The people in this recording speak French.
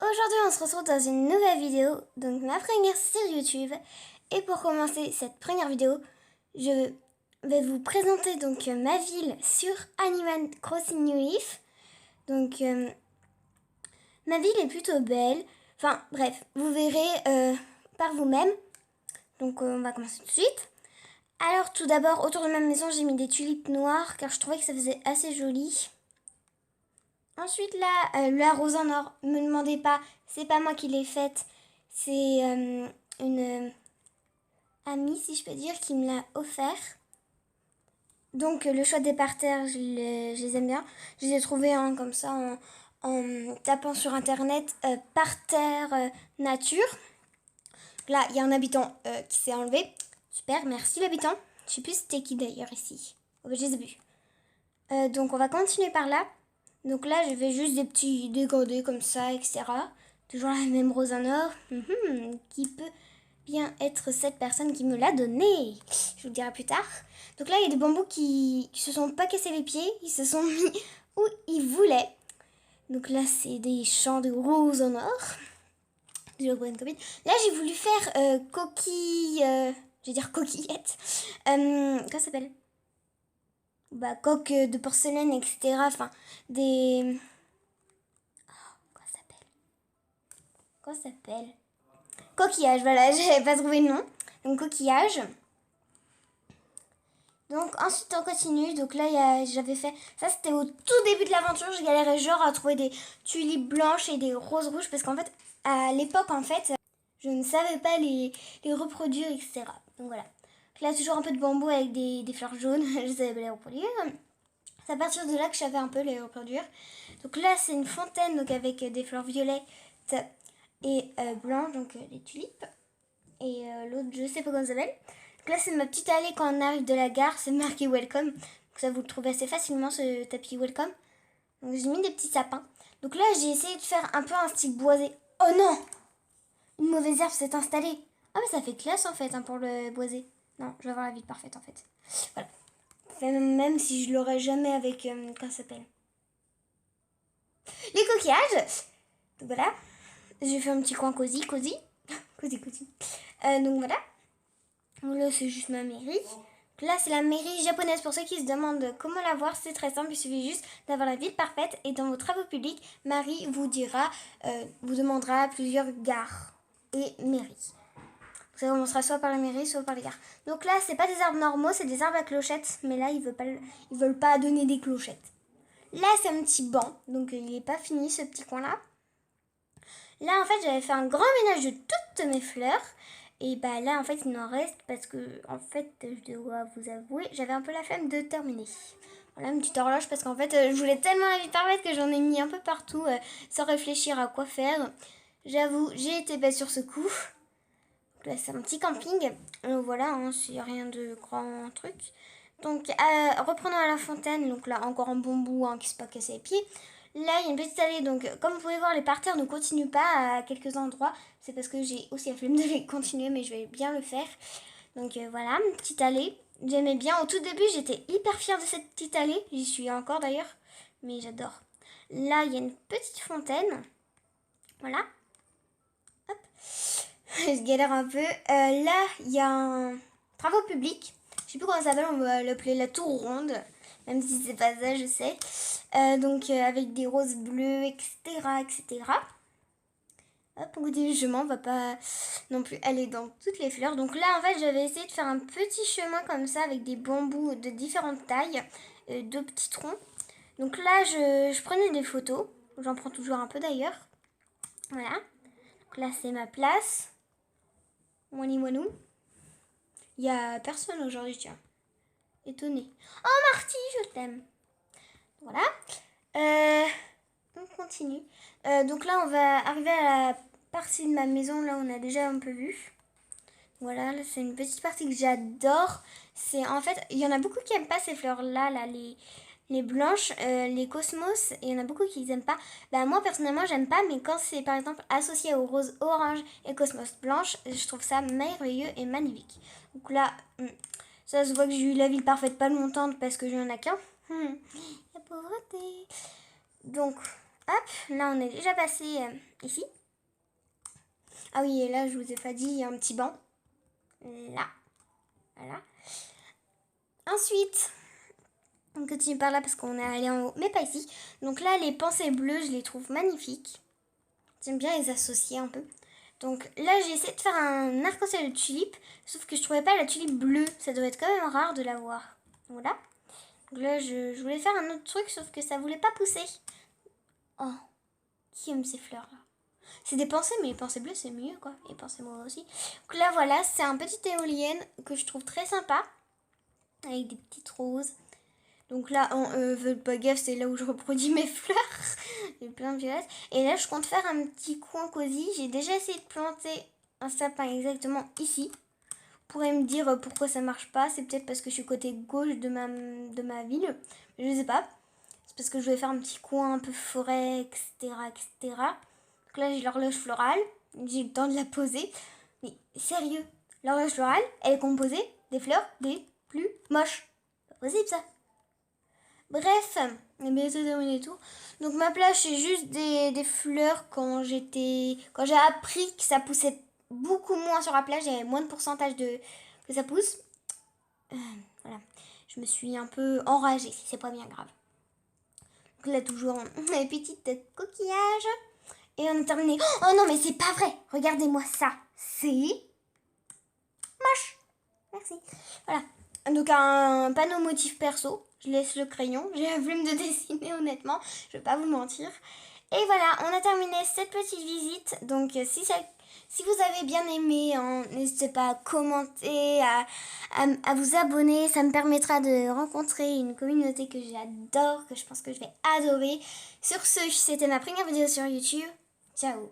Aujourd'hui on se retrouve dans une nouvelle vidéo, donc ma première sur YouTube. Et pour commencer cette première vidéo, je vais vous présenter donc ma ville sur Animal Crossing New Leaf. Donc ma ville est plutôt belle, enfin bref, vous verrez par vous-même. Donc on va commencer tout de suite. Alors tout d'abord, autour de ma maison j'ai mis des tulipes noires car je trouvais que ça faisait assez joli. Ensuite là, la rose en or, me demandez pas, c'est pas moi qui l'ai faite, c'est une amie si je peux dire qui me l'a offert. Donc le choix des parterres, je les aime bien. Je les ai trouvés comme ça en tapant sur internet parterre nature. Là il y a un habitant qui s'est enlevé. Super, merci l'habitant. Je sais plus c'était qui d'ailleurs ici. Oh, je les ai vus. Donc on va continuer par là. Donc là, je fais juste des petits dégradés comme ça, etc. Toujours la même rose en or. Qui peut bien être cette personne qui me l'a donné? Je vous le dirai plus tard. Donc là, il y a des bambous qui se sont pas cassés les pieds. Ils se sont mis où ils voulaient. Donc là, c'est des champs de roses en or. Là, j'ai voulu faire coquille... je vais dire coquillette. Comment ça s'appelle? Coque de porcelaine, etc. Enfin, des... Comment ça s'appelle? Coquillage, voilà, j'avais pas trouvé le nom. Donc, coquillage. Donc, ensuite, on continue. Donc là, j'avais fait... Ça, c'était au tout début de l'aventure. Je galérais genre à trouver des tulipes blanches et des roses rouges. Parce qu'en fait, à l'époque, je ne savais pas les reproduire, etc. Donc, voilà. Là, toujours un peu de bambou avec des fleurs jaunes. Je savais pas les reproduire. C'est à partir de là que je savais un peu les reproduire. Donc là, c'est une fontaine donc avec des fleurs violettes et blanches, donc les tulipes. Et l'autre, je sais pas comment ça s'appelle. Donc là, c'est ma petite allée quand on arrive de la gare. C'est marqué Welcome. Donc ça, vous le trouvez assez facilement, ce tapis Welcome. Donc j'ai mis des petits sapins. Donc là, j'ai essayé de faire un peu un style boisé. Oh non! Une mauvaise herbe s'est installée. Ah mais ça fait classe en fait pour le boisé. Non, je vais avoir la ville parfaite en fait. Voilà. Même si je l'aurais jamais avec... comment ça s'appelle? Les coquillages. Donc voilà. J'ai fait un petit coin cosy. Cosy. Donc voilà. Là, c'est juste ma mairie. Là, c'est la mairie japonaise. Pour ceux qui se demandent comment la voir, c'est très simple. Il suffit juste d'avoir la ville parfaite. Et dans vos travaux publics, Marie vous demandera plusieurs gares et mairies. Ça commencera soit par la mairie, soit par les gares. Donc là, c'est pas des arbres normaux, c'est des arbres à clochettes. Mais là, ils veulent pas donner des clochettes. Là, c'est un petit banc. Donc, il n'est pas fini, ce petit coin-là. Là, en fait, j'avais fait un grand ménage de toutes mes fleurs. Et là, en fait, il m'en reste parce que, en fait, je dois vous avouer, j'avais un peu la flemme de terminer. Voilà, une petite horloge parce qu'en fait, je voulais tellement la vie parfaite que j'en ai mis un peu partout sans réfléchir à quoi faire. J'avoue, j'ai été bête sur ce coup. Donc là, c'est un petit camping. Voilà, c'est rien de grand truc. Donc, reprenons à la fontaine. Donc là, encore un bambou qui ne s'est pas cassé les pieds. Là, il y a une petite allée. Donc, comme vous pouvez voir, les parterres ne continuent pas à quelques endroits. C'est parce que j'ai aussi la flemme de les continuer, mais je vais bien le faire. Donc, voilà, une petite allée. J'aimais bien. Au tout début, j'étais hyper fière de cette petite allée. J'y suis encore d'ailleurs. Mais j'adore. Là, il y a une petite fontaine. Voilà. Hop. Je galère un peu. Là, il y a un travaux publics. Je sais plus comment ça s'appelle, on va l'appeler la tour ronde. Même si c'est pas ça, je sais. Donc, avec des roses bleues, etc. Hop, écoutez, je m'en va pas non plus aller dans toutes les fleurs. Donc là, en fait, j'avais essayé de faire un petit chemin comme ça avec des bambous de différentes tailles, deux petits troncs. Donc là, je prenais des photos. J'en prends toujours un peu d'ailleurs. Voilà. Donc là, c'est ma place. Moinou. Il y a personne aujourd'hui, tiens. Étonnée. Oh, Marty, je t'aime. Voilà. On continue. Donc là, on va arriver à la partie de ma maison. Là, on a déjà un peu vu. Voilà, là, c'est une petite partie que j'adore. C'est en fait, il y en a beaucoup qui n'aiment pas ces fleurs-là, les blanches, les cosmos. Et il y en a beaucoup qui n'aiment pas. Moi, personnellement, j'aime pas. Mais quand c'est, par exemple, associé aux roses orange et cosmos blanche, je trouve ça merveilleux et magnifique. Donc là, ça se voit que j'ai eu la ville parfaite pas longtemps parce que je n'en ai qu'un. La pauvreté. Donc, hop, là on est déjà passé ici. Ah oui, et là, je vous ai pas dit, il y a un petit banc. Là. Voilà. Ensuite, on continue par là parce qu'on est allé en haut, mais pas ici. Donc là, les pensées bleues, je les trouve magnifiques. J'aime bien les associer un peu. Donc là, j'ai essayé de faire un arc-en-ciel de tulipe, sauf que je trouvais pas la tulipe bleue. Ça doit être quand même rare de la voir. Voilà. Donc là, je voulais faire un autre truc, sauf que ça voulait pas pousser. Oh, qui aime ces fleurs-là? C'est des pensées, mais les pensées bleues, c'est mieux, quoi. Et pensées moi aussi. Donc là, voilà, c'est un petit éolienne que je trouve très sympa, avec des petites roses. Donc là, en faites pas gaffe, c'est là où je reproduis mes fleurs. J'ai plein de violettes. Et là, je compte faire un petit coin cosy. J'ai déjà essayé de planter un sapin exactement ici. Vous pourrez me dire pourquoi ça marche pas. C'est peut-être parce que je suis côté gauche de ma ville. Je sais pas. C'est parce que je voulais faire un petit coin un peu forêt, etc. etc. Donc là, j'ai l'horloge florale. J'ai le temps de la poser. Mais sérieux, l'horloge florale, elle est composée des fleurs des plus moches. Pas possible ça. Bref, mais c'est terminé tout. Donc ma plage, c'est juste des fleurs quand j'ai appris que ça poussait beaucoup moins sur la plage, il y avait moins de pourcentage que ça pousse. Voilà, je me suis un peu enragée, c'est pas bien grave. Donc là, toujours les petites coquillages. Et on a terminé. Oh non, mais c'est pas vrai. Regardez-moi ça. C'est moche. Merci. Voilà. Donc un panneau motif perso. Je laisse le crayon. J'ai la flemme de dessiner honnêtement. Je vais pas vous mentir. Et voilà, on a terminé cette petite visite. Donc si vous avez bien aimé, hein, n'hésitez pas à commenter, à vous abonner. Ça me permettra de rencontrer une communauté que j'adore, que je pense que je vais adorer. Sur ce, c'était ma première vidéo sur YouTube. Ciao.